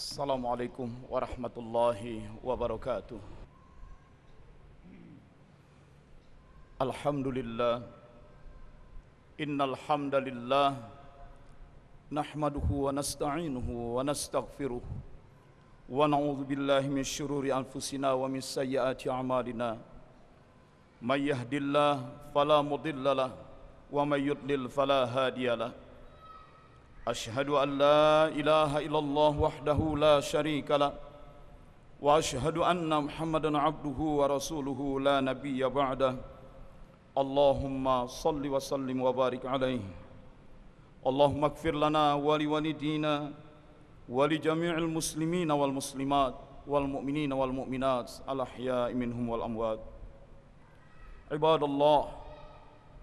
Assalamualaikum warahmatullahi wabarakatuh. Alhamdulillah. Innal hamdalillah nahmaduhu wa nasta'inuhu wa nastaghfiruh wa na'udzu billahi min syururi anfusina wa min sayyiati a'malina. May yahdihillahu fala mudhillalah wa may yudlil fala hadiyalah. Asyhadu an la ilaha illallah wahdahu la syarika lah wa asyhadu anna Muhammadan abduhu wa rasuluhu la nabiyya ba'dah. Allahumma salli wa sallim wa barik alaihi. Allahumma ighfir lana wa liwalidina wa li jami'il muslimina wal muslimat wal mu'minina wal mu'minat al ahya'i minhum wal amwat. Ibadallah,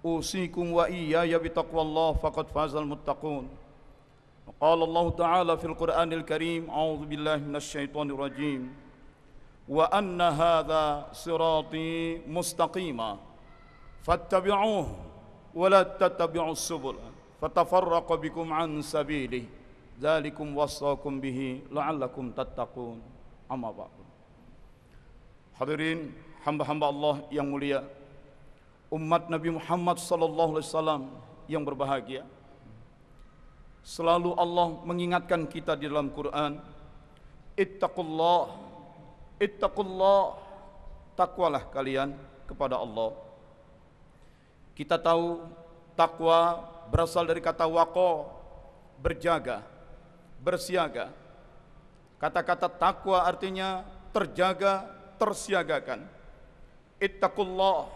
usikum wa iyaya bitaqwallah faqad fazal muttaqun. قال الله تعالى في القرآن الكريم أعوذ بالله من الشيطان الرجيم وأن هذا صراطي مستقيما فاتبعوه ولا تتبعوا السبل فتفرق بكم عن سبيله ذلكم وصاكم به لعلكم تتقون. Amma ba'd. Hadirin hamba-hamba Allah yang mulia, umat Nabi Muhammad sallallahu alaihi wasallam yang berbahagia, selalu Allah mengingatkan kita di dalam Quran, ittaqullah, ittaqullah, takwalah kalian kepada Allah. Kita tahu takwa berasal dari kata waqa, berjaga, bersiaga. Kata-kata takwa artinya terjaga, tersiagakan. Ittaqullah,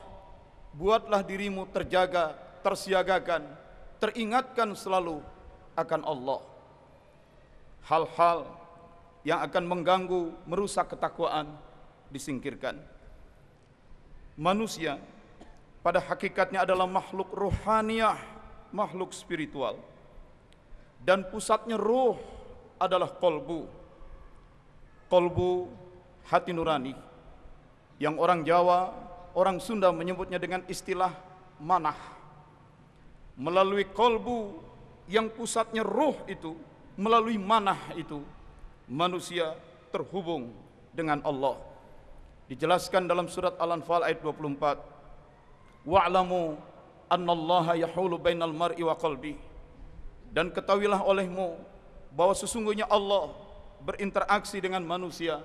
buatlah dirimu terjaga, tersiagakan, teringatkan selalu akan Allah. Hal-hal yang akan mengganggu, merusak ketakwaan disingkirkan. Manusia pada hakikatnya adalah makhluk ruhaniyah, makhluk spiritual. Dan pusatnya ruh adalah kolbu. Kolbu, hati nurani, yang orang Jawa, orang Sunda menyebutnya dengan istilah manah. Melalui kolbu yang pusatnya ruh itu, melalui manah itu, manusia terhubung dengan Allah. Dijelaskan dalam surat Al-Anfal ayat 24, wa'lamu annallaha yahulu bainal mar'i wa qalbi, dan ketahuilah olehmu bahwa sesungguhnya Allah berinteraksi dengan manusia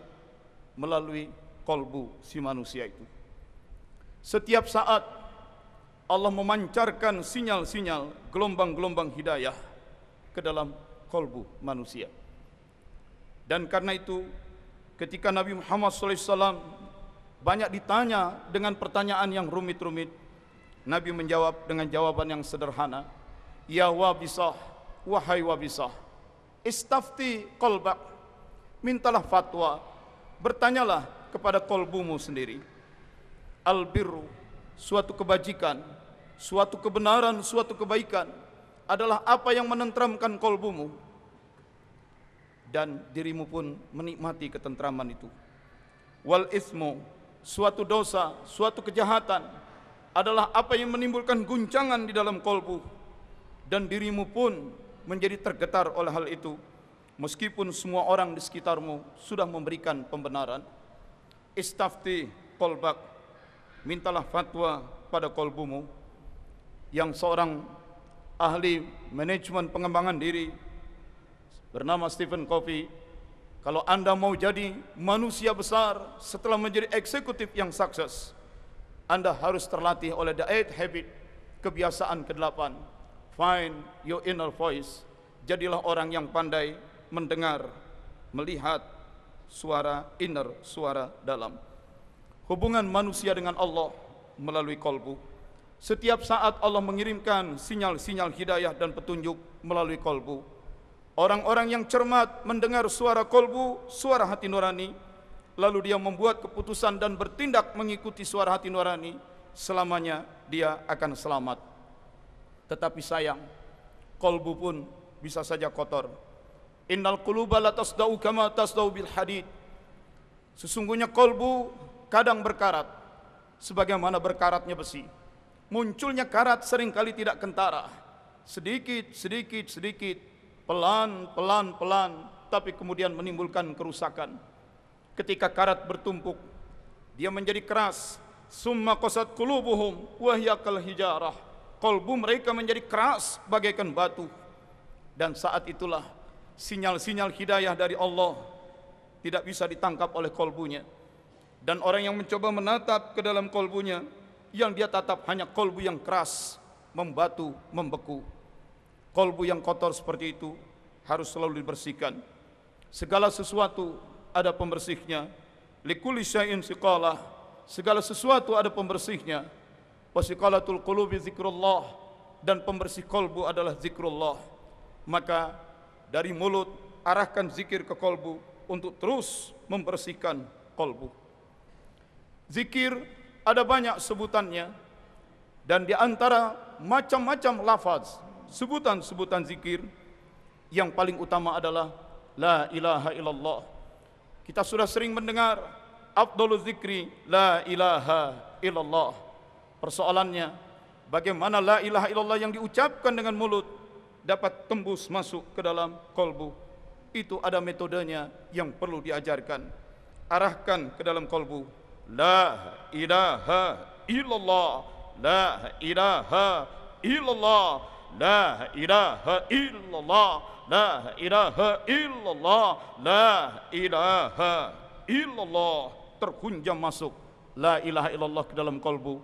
melalui kolbu si manusia itu. Setiap saat Allah memancarkan sinyal-sinyal, gelombang-gelombang hidayah ke dalam kolbu manusia. Dan karena itu, ketika Nabi Muhammad SAW banyak ditanya dengan pertanyaan yang rumit-rumit, Nabi menjawab dengan jawaban yang sederhana. Ya wabisah, wahai wabisah, istafti qalbak, mintalah fatwa, bertanyalah kepada kolbumu sendiri. Albirru, suatu kebajikan, suatu kebenaran, suatu kebaikan adalah apa yang menenteramkan kolbumu, dan dirimu pun menikmati ketentraman itu. Wal ismu, suatu dosa, suatu kejahatan adalah apa yang menimbulkan guncangan di dalam kolbu, dan dirimu pun menjadi tergetar oleh hal itu, meskipun semua orang di sekitarmu sudah memberikan pembenaran. Istafti qalbak, mintalah fatwa pada kolbumu. Yang seorang ahli manajemen pengembangan diri bernama Stephen Covey, kalau Anda mau jadi manusia besar setelah menjadi eksekutif yang sukses, Anda harus terlatih oleh the 8 habit, kebiasaan ke-8. Find your inner voice. Jadilah orang yang pandai mendengar, melihat suara inner, suara dalam. Hubungan manusia dengan Allah melalui kolbu. Setiap saat Allah mengirimkan sinyal-sinyal hidayah dan petunjuk melalui kolbu. Orang-orang yang cermat mendengar suara kolbu, suara hati nurani, lalu dia membuat keputusan dan bertindak mengikuti suara hati nurani, selamanya dia akan selamat. Tetapi sayang, kolbu pun bisa saja kotor. Innal quluba la tasda'u kama tasda'u bil hadid. Sesungguhnya kolbu kadang berkarat sebagaimana berkaratnya besi. Munculnya karat seringkali tidak kentara, sedikit, pelan, tapi kemudian menimbulkan kerusakan. Ketika karat bertumpuk, dia menjadi keras. Summa qasat qulubuhum wa hiya kal hijarah. Kalbu mereka menjadi keras bagaikan batu. Dan saat itulah sinyal-sinyal hidayah dari Allah tidak bisa ditangkap oleh kalbunya. Dan orang yang mencoba menatap ke dalam kalbunya, yang dia tatap hanya kalbu yang keras, membatu, membeku. Kalbu yang kotor seperti itu harus selalu dibersihkan. Segala sesuatu ada pembersihnya. Likulli syai'in siqalah. Segala sesuatu ada pembersihnya. Wasiqalatul qulubi zikrullah. Dan pembersih kalbu adalah zikrullah. Maka dari mulut arahkan zikir ke kalbu untuk terus membersihkan kalbu. Zikir ada banyak sebutannya, dan di antara macam-macam lafaz sebutan-sebutan zikir, yang paling utama adalah la ilaha illallah. Kita sudah sering mendengar afdhaluz zikri la ilaha illallah. Persoalannya, bagaimana la ilaha illallah yang diucapkan dengan mulut dapat tembus masuk ke dalam kalbu? Itu ada metodenya yang perlu diajarkan. Arahkan ke dalam kalbu. La ilaha illallah, la ilaha illallah, la ilaha illallah, la ilaha illallah, la ilaha illallah. Terhunjam masuk la ilaha illallah ke dalam kalbu.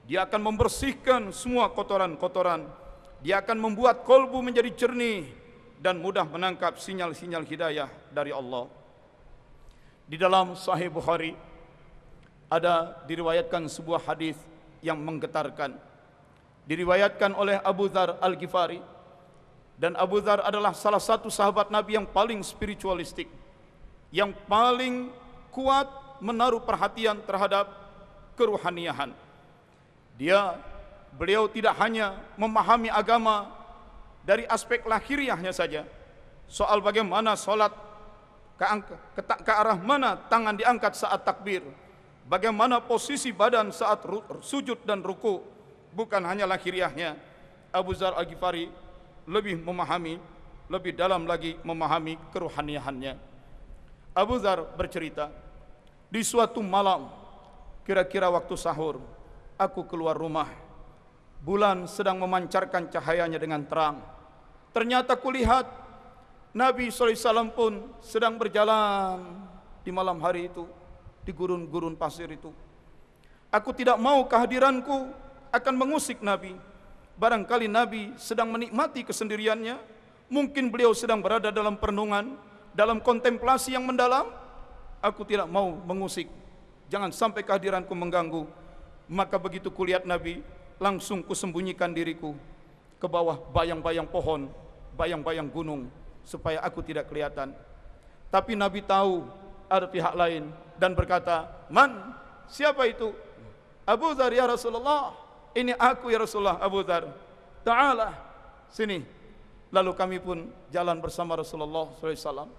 Dia akan membersihkan semua kotoran-kotoran. Dia akan membuat kalbu menjadi jernih dan mudah menangkap sinyal-sinyal hidayah dari Allah. Di dalam Sahih Bukhari ada diriwayatkan sebuah hadis yang menggetarkan. Diriwayatkan oleh Abu Dzar Al-Ghifari. Dan Abu Dzar adalah salah satu sahabat Nabi yang paling spiritualistik, yang paling kuat menaruh perhatian terhadap keruhaniahan. Beliau tidak hanya memahami agama dari aspek lahiriahnya saja, soal bagaimana sholat, ke arah mana tangan diangkat saat takbir, bagaimana posisi badan saat sujud dan ruku. Bukan hanya lahiriahnya, Abu Dzar Al-Ghifari lebih memahami, lebih dalam lagi memahami keruhaniahannya. Abu Dzar bercerita, di suatu malam, kira-kira waktu sahur, aku keluar rumah. Bulan sedang memancarkan cahayanya dengan terang. Ternyata kulihat Nabi SAW pun sedang berjalan di malam hari itu, di gurun-gurun pasir itu. Aku tidak mau kehadiranku akan mengusik Nabi. Barangkali Nabi sedang menikmati kesendiriannya. Mungkin beliau sedang berada dalam perenungan, dalam kontemplasi yang mendalam. Aku tidak mau mengusik. Jangan sampai kehadiranku mengganggu. Maka begitu kulihat Nabi, langsung kusembunyikan diriku ke bawah bayang-bayang pohon, bayang-bayang gunung, supaya aku tidak kelihatan. Tapi Nabi tahu ada pihak lain dan berkata, "Man, siapa itu?" "Abu Dzar ya Rasulullah." "Ini aku ya Rasulullah, Abu Dzar." "Ta'ala, sini." Lalu kami pun jalan bersama Rasulullah SAW.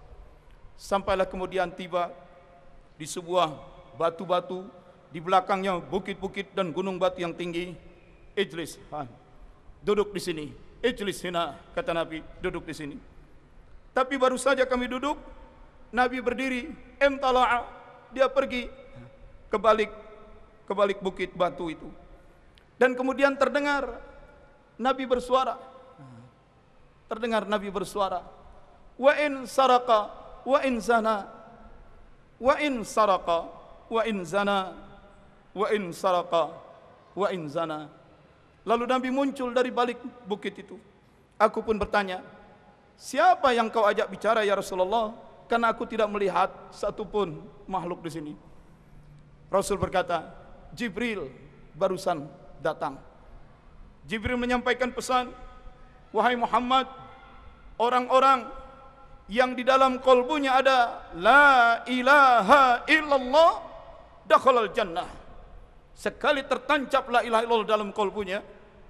Sampailah kemudian tiba di sebuah batu-batu, di belakangnya bukit-bukit dan gunung batu yang tinggi. "Ijlis, duduk di sini." "Ijlis hina," kata Nabi, "duduk di sini." Tapi baru saja kami duduk, Nabi berdiri, "Imtala'a," dia pergi ke balik bukit batu itu. Dan kemudian terdengar Nabi bersuara. "Wa in saraka wa in zana, wa in saraka wa in zana, wa in saraka wa in zana." Lalu Nabi muncul dari balik bukit itu. Aku pun bertanya, "Siapa yang kau ajak bicara ya Rasulullah? Karena aku tidak melihat satupun makhluk di sini." Rasul berkata, "Jibril barusan datang." Jibril menyampaikan pesan, "Wahai Muhammad, orang-orang yang di dalam kalbunya ada la ilaha illallah dakhalal jannah." Sekali tertancap la ilaha illallah dalam kalbunya,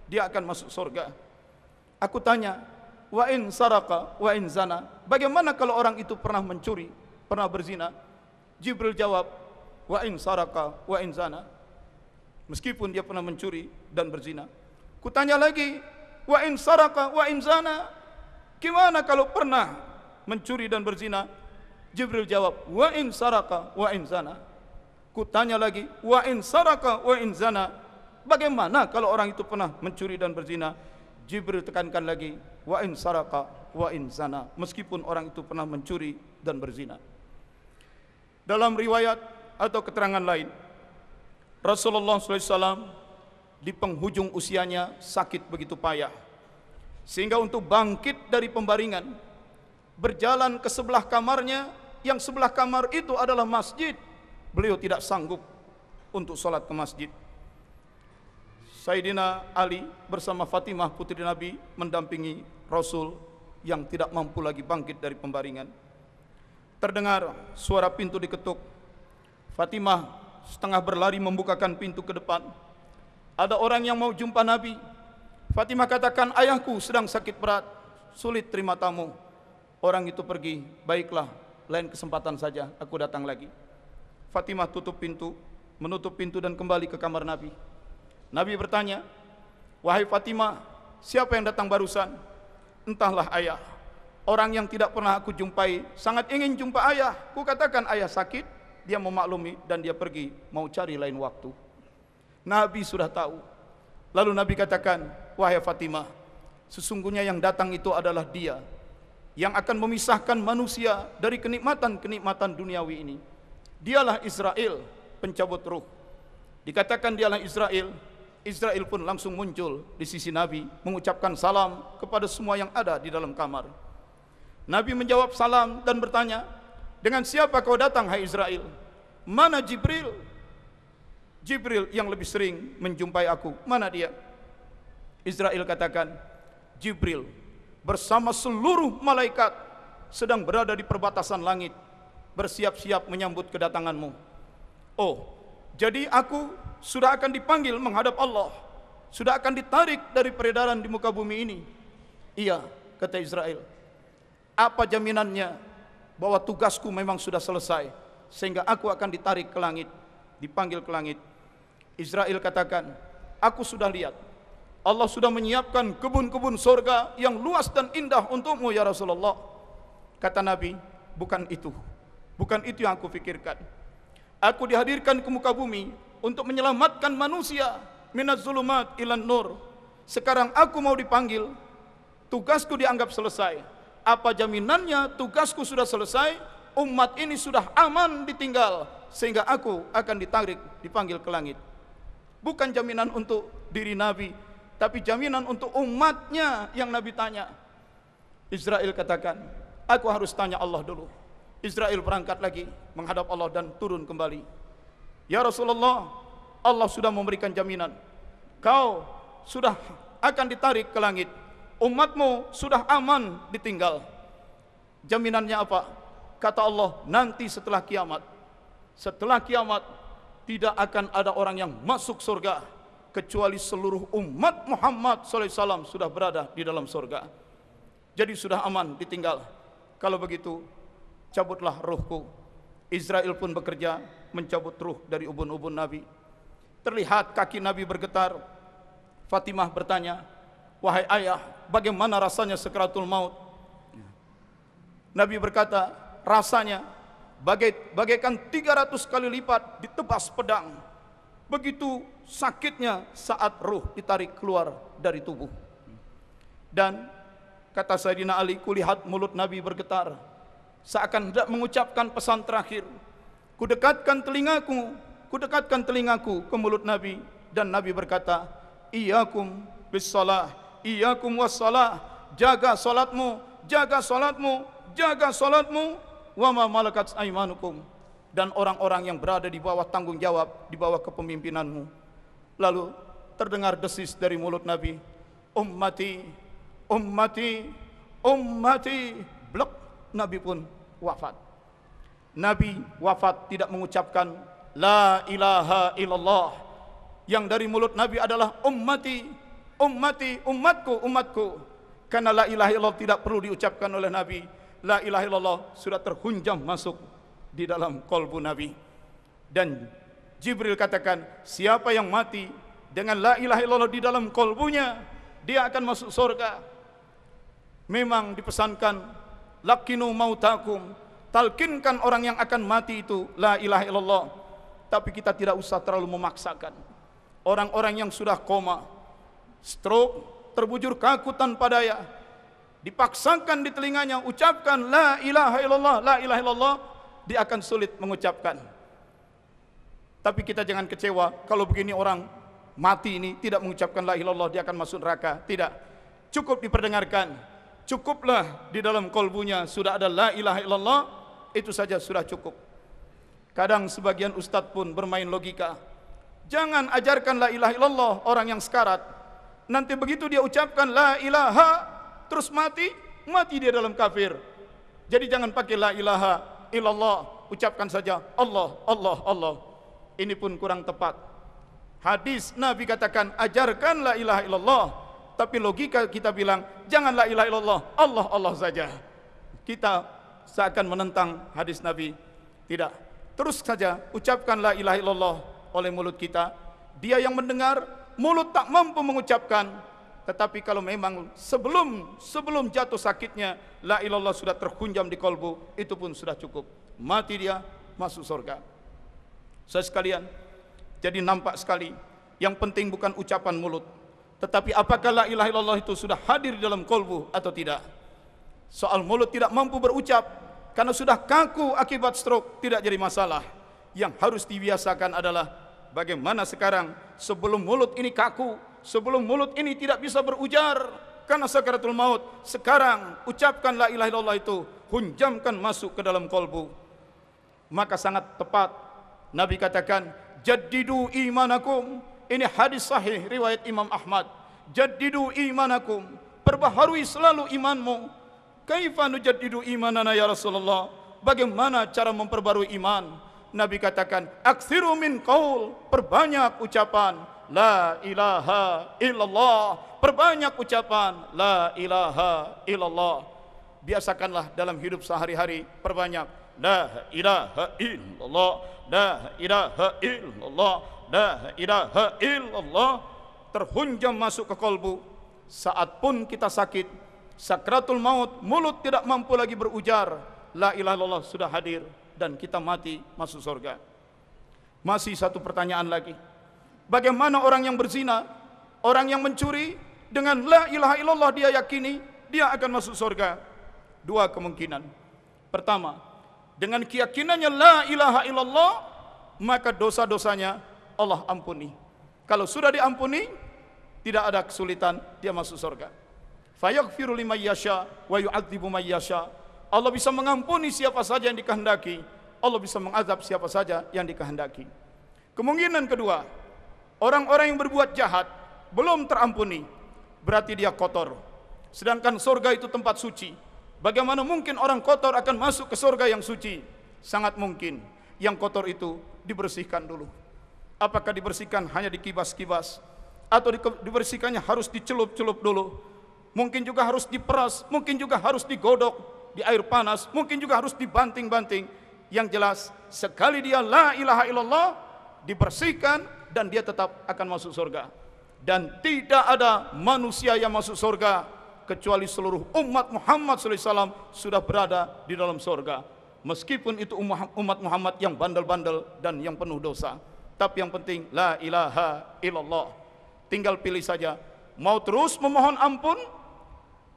dia akan masuk surga. Aku tanya, "Wa in saraka wa in zana," bagaimana kalau orang itu pernah mencuri, pernah berzina? Jibril jawab, "Wa in saraka wa in zana," meskipun dia pernah mencuri dan berzina. Kutanya lagi, "Wa in saraka wa in zana," gimana kalau pernah mencuri dan berzina? Jibril jawab, wa in saraka wa in zana. Kutanya lagi, wa in saraka wa in zana. Bagaimana kalau orang itu pernah mencuri dan berzina? Jibril tekankan lagi, wa in saraka wa in zana. Meskipun orang itu pernah mencuri dan berzina. Dalam riwayat atau keterangan lain, Rasulullah SAW di penghujung usianya sakit begitu payah, sehingga untuk bangkit dari pembaringan, berjalan ke sebelah kamarnya, yang sebelah kamar itu adalah masjid. Beliau tidak sanggup untuk sholat ke masjid. Sayyidina Ali bersama Fatimah putri Nabi mendampingi Rasul yang tidak mampu lagi bangkit dari pembaringan. Terdengar suara pintu diketuk. Fatimah setengah berlari membukakan pintu ke depan. Ada orang yang mau jumpa Nabi. Fatimah katakan, ayahku sedang sakit berat, sulit terima tamu. Orang itu pergi, baiklah, lain kesempatan saja aku datang lagi. Fatimah tutup pintu, menutup pintu dan kembali ke kamar Nabi. Nabi bertanya, wahai Fatimah, siapa yang datang barusan? Entahlah ayah. Orang yang tidak pernah aku jumpai sangat ingin jumpa ayah. Ku katakan ayah sakit, dia memaklumi dan dia pergi mau cari lain waktu. Nabi sudah tahu. Lalu Nabi katakan, wahai Fatimah, sesungguhnya yang datang itu adalah dia yang akan memisahkan manusia dari kenikmatan-kenikmatan duniawi ini. Dialah Israel, pencabut ruh. Dikatakan dialah Israel. Israel pun langsung muncul di sisi Nabi, mengucapkan salam kepada semua yang ada di dalam kamar. Nabi menjawab salam dan bertanya, dengan siapa kau datang hai Israel? Mana Jibril? Jibril yang lebih sering menjumpai aku, mana dia? Israel katakan, Jibril bersama seluruh malaikat sedang berada di perbatasan langit, bersiap-siap menyambut kedatanganmu. Oh, jadi aku sudah akan dipanggil menghadap Allah, sudah akan ditarik dari peredaran di muka bumi ini. Iya, kata Israel. Apa jaminannya bahwa tugasku memang sudah selesai sehingga aku akan ditarik ke langit, dipanggil ke langit? Israel katakan, aku sudah lihat Allah sudah menyiapkan kebun-kebun surga yang luas dan indah untukmu ya Rasulullah. Kata Nabi, bukan itu yang aku pikirkan. Aku dihadirkan ke muka bumi untuk menyelamatkan manusia minaz zulumat ilan nur. Sekarang aku mau dipanggil, tugasku dianggap selesai. Apa jaminannya tugasku sudah selesai, umat ini sudah aman ditinggal, sehingga aku akan ditarik, dipanggil ke langit? Bukan jaminan untuk diri Nabi, tapi jaminan untuk umatnya yang Nabi tanya. Israel katakan, aku harus tanya Allah dulu. Israel berangkat lagi menghadap Allah dan turun kembali. Ya Rasulullah, Allah sudah memberikan jaminan, kau sudah akan ditarik ke langit, umatmu sudah aman ditinggal. Jaminannya apa? Kata Allah, nanti setelah kiamat. Setelah kiamat tidak akan ada orang yang masuk surga kecuali seluruh umat Muhammad SAW sudah berada di dalam surga. Jadi sudah aman ditinggal. Kalau begitu, cabutlah ruhku. Israel pun bekerja mencabut ruh dari ubun-ubun Nabi. Terlihat kaki Nabi bergetar. Fatimah bertanya, wahai ayah, bagaimana rasanya sakaratul maut? Nabi berkata, rasanya bagaikan 300 kali lipat ditebas pedang. Begitu sakitnya saat ruh ditarik keluar dari tubuh. Dan kata Sayyidina Ali, kulihat mulut Nabi bergetar, seakan hendak mengucapkan pesan terakhir. Kudekatkan telingaku ke mulut Nabi, dan Nabi berkata, iyyakum bis-shalah, iyyakum was-shalah, jaga salatmu, jaga salatmu, jaga salatmu, wa ma malakat aimanukum, dan orang-orang yang berada di bawah tanggung jawab, di bawah kepemimpinanmu. Lalu terdengar desis dari mulut Nabi, ummati, ummati, ummati. Blok, Nabi pun wafat. Nabi wafat tidak mengucapkan la ilaha illallah. Yang dari mulut Nabi adalah ummati, ummati, umatku, umatku. Karena la ilaha illallah tidak perlu diucapkan oleh Nabi. La ilaha illallah sudah terhunjam masuk di dalam kolbu Nabi. Dan Jibril katakan, siapa yang mati dengan la ilaha illallah di dalam kolbunya, dia akan masuk surga. Memang dipesankan lakinu mautakum, talkinkan orang yang akan mati itu la ilaha illallah. Tapi kita tidak usah terlalu memaksakan. Orang-orang yang sudah koma, stroke, terbujur kaku tanpa daya, dipaksakan di telinganya ucapkan la ilaha illallah, la ilaha illallah, dia akan sulit mengucapkan. Tapi kita jangan kecewa kalau begini orang mati ini tidak mengucapkan la ilaha illallah, dia akan masuk neraka. Tidak, cukup diperdengarkan, cukuplah di dalam kolbunya sudah ada la ilaha illallah, itu saja sudah cukup. Kadang sebagian ustadz pun bermain logika. Jangan ajarkan la ilaha illallah orang yang sekarat. Nanti begitu dia ucapkan la ilaha terus mati dia dalam kafir. Jadi jangan pakai la ilaha illallah, ucapkan saja Allah, Allah, Allah. Ini pun kurang tepat. Hadis Nabi katakan ajarkan la ilaha illallah, tapi logika kita bilang jangan la ilaha illallah, Allah, Allah saja. Kita seakan menentang hadis Nabi. Tidak, terus saja ucapkan la ilaha illallah oleh mulut kita. Dia yang mendengar, mulut tak mampu mengucapkan. Tetapi kalau memang sebelum jatuh sakitnya la ilaha illallah sudah terhunjam di kolbu, itu pun sudah cukup. Mati dia, masuk surga. Saya sekalian, jadi nampak sekali yang penting bukan ucapan mulut, tetapi apakah la ilaha illallah itu sudah hadir di dalam kolbu atau tidak. Soal mulut tidak mampu berucap karena sudah kaku akibat stroke, tidak jadi masalah. Yang harus dibiasakan adalah bagaimana sekarang sebelum mulut ini kaku, sebelum mulut ini tidak bisa berujar karena sakaratul maut, sekarang ucapkan la ilaha illallah itu, hunjamkan masuk ke dalam kolbu. Maka sangat tepat Nabi katakan jaddidu imanakum. Ini hadis sahih riwayat Imam Ahmad. Jaddidu imanakum, perbaharui selalu imanmu. Kaifa nujaddidu imanana ya Rasulullah? Bagaimana cara memperbarui iman? Nabi katakan aktsiru min qaul, perbanyak ucapan la ilaha illallah, perbanyak ucapan la ilaha illallah. Biasakanlah dalam hidup sehari-hari, perbanyak la ilaha illallah, la ilaha illallah, la ilaha illallah, terhunjam masuk ke kolbu. Saat pun kita sakit, sakratul maut, mulut tidak mampu lagi berujar, la ilaha illallah sudah hadir dan kita mati masuk surga. Masih satu pertanyaan lagi. Bagaimana orang yang berzina, orang yang mencuri, dengan la ilaha illallah dia yakini dia akan masuk surga? Dua kemungkinan. Pertama, dengan keyakinannya la ilaha illallah, maka dosa-dosanya Allah ampuni. Kalau sudah diampuni, tidak ada kesulitan, dia masuk surga. Fayaghfiru liman yasha wa yu'adzibu man yasha. Allah bisa mengampuni siapa saja yang dikehendaki, Allah bisa mengazab siapa saja yang dikehendaki. Kemungkinan kedua, orang-orang yang berbuat jahat belum terampuni, berarti dia kotor. Sedangkan surga itu tempat suci. Bagaimana mungkin orang kotor akan masuk ke surga yang suci? Sangat mungkin yang kotor itu dibersihkan dulu. Apakah dibersihkan hanya dikibas-kibas, atau dibersihkannya harus dicelup-celup dulu? Mungkin juga harus diperas, mungkin juga harus digodok di air panas, mungkin juga harus dibanting-banting. Yang jelas, sekali dia la ilaha illallah, dibersihkan dan dia tetap akan masuk surga. Dan tidak ada manusia yang masuk surga kecuali seluruh umat Muhammad SAW sudah berada di dalam surga. Meskipun itu umat Muhammad yang bandel-bandel dan yang penuh dosa, tapi yang penting la ilaha illallah. Tinggal pilih saja, mau terus memohon ampun,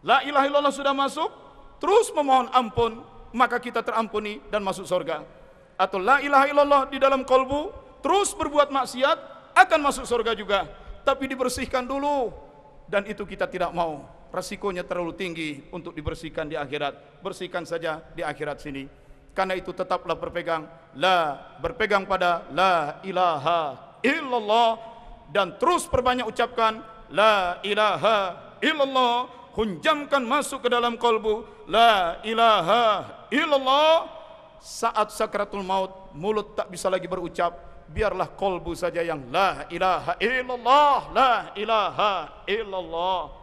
la ilaha illallah sudah masuk, terus memohon ampun, maka kita terampuni dan masuk surga. Atau la ilaha illallah di dalam kolbu, terus berbuat maksiat, akan masuk surga juga, tapi dibersihkan dulu. Dan itu kita tidak mau, resikonya terlalu tinggi untuk dibersihkan di akhirat. Bersihkan saja di akhirat sini. Karena itu tetaplah berpegang pada la ilaha illallah, dan terus perbanyak ucapkan la ilaha illallah, hunjamkan masuk ke dalam kolbu la ilaha illallah. Saat sakratul maut, mulut tak bisa lagi berucap, biarlah kolbu saja yang la ilaha illallah, la ilaha illallah.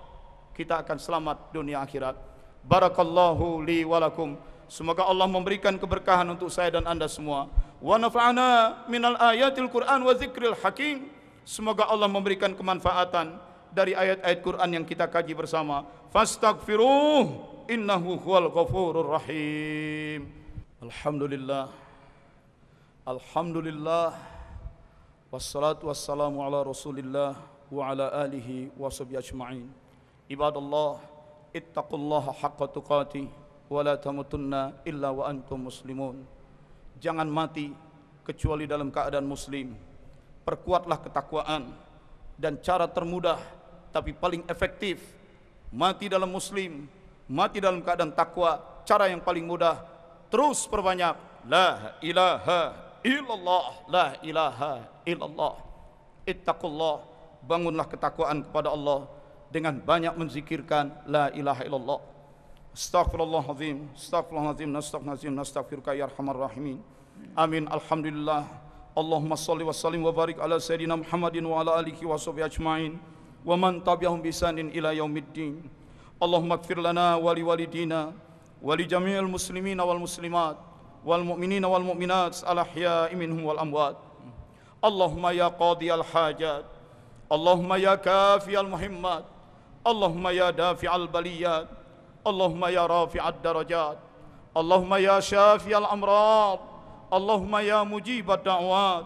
Kita akan selamat dunia akhirat. Barakallahu li walakum. Semoga Allah memberikan keberkahan untuk saya dan anda semua. Wa nafa'ana minal ayatil Qur'an wa zikril hakim. Semoga Allah memberikan kemanfaatan dari ayat-ayat Quran yang kita kaji bersama. Fastaghfiruh innahu huwal ghafurur rahim. Alhamdulillah, alhamdulillah, wassalatu wassalamu ala rasulillah wa ala alihi wa sahbihi ajma'in. Ibadallah, ittaqullaha haqqa tuqatih wa la tamutunna illa wa antum muslimun. Jangan mati kecuali dalam keadaan muslim. Perkuatlah ketakwaan, dan cara termudah tapi paling efektif mati dalam muslim, mati dalam keadaan takwa. Cara yang paling mudah, terus perbanyak la ilaha illallah, la ilaha illallah. Ittaqullah, bangunlah ketakwaan kepada Allah dengan banyak menzikirkan la ilaha illallah. Astaghfirullahalazim, astaghfirullahalazim, nastaghfirullahalazim, nastaghfiruka ya arhamar rahimin. Amin. Alhamdulillah. Allahumma salli wa sallim wa barik ala sayyidina Muhammadin wa ala alihi wa sahbihi ajma'in wa man tabi'ahum bi ihsanin ila yaumiddin. Allahumma ighfir lana wa li walidina wa li jami'il muslimina wal muslimat wal mu'minina wal mu'minat al ahya'i minhum wal amwat. Allahumma ya qadiyal hajat, Allahumma ya kafiyal muhimmat, Allahumma ya dafi'al baliyat, Allahumma ya rafi'ad darajat, Allahumma ya syafiyal amrad, Allahumma ya mujibad da'wat,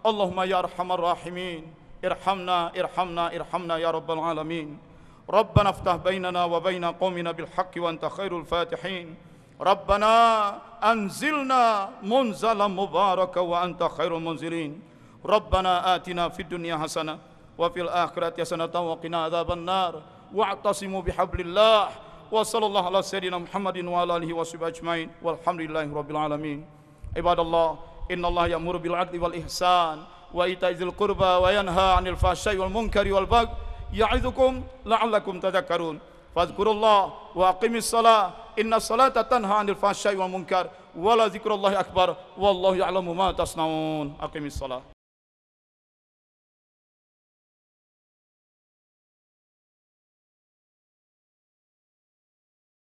Allahumma ya arhamar rahimin. Irhamna, irhamna, irhamna ya rabbal alamin. Rabbana aftah bainana wa baina qaumina bil haqqi wa anta khairul fatihin. Rabbana anzilna munzalan mubaraka wa anta khairul munzilin. Rabbana atina fid dunya hasanah wa fil akhirati hasanah wa qina adzaban nar. Wa'tasimu bihablillah wa sallallahu ala sayyidina Muhammadin wa ala alihi wa sahbihi ajmain. Walhamdulillahi rabbil alamin. Ibadallah, innallaha ya'muru bil 'adli wal ihsan wa ita'i dzil qurba wa yanha 'anil fahsya'i wal munkari wal baghi ya'idzukum la'allakum tadhakkarun. Fadhkurullah wa aqimis shalah, innas salata tanha 'anil fahsya'i wal munkar wa la dzikrullahi akbar wallahu ya'lamu ma tasnaun. Aqimis shalah.